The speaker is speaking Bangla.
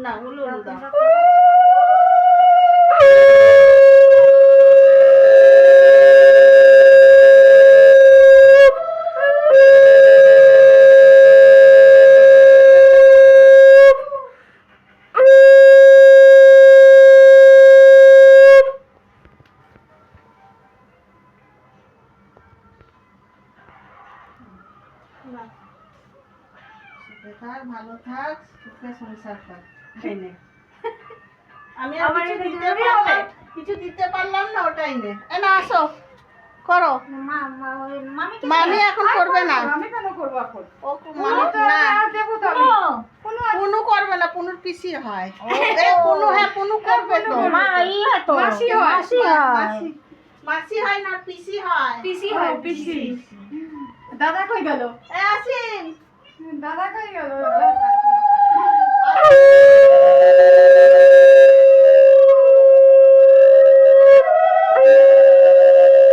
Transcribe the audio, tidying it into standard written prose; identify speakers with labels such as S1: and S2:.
S1: না উলু উলু দাও। ভালো থাক, সুখে সংসার কর। আমি আর কিছু দিতে পারলাম না, ওটাই নে। এ না আসো করো। মামি এখন করবে না।
S2: আমি কেন করবো এখন?
S1: ও পুনু করবে না, পুনুর পিসি হয়। পুনু, হ্যাঁ পুনু করবে তো।
S2: মাসি হয়।
S1: মাসি হয় না, পিসি হয়।
S2: পিসি হয়, পিসি। দাদা কই গেল?
S1: এ আসিন।
S2: দাদা কই গেল?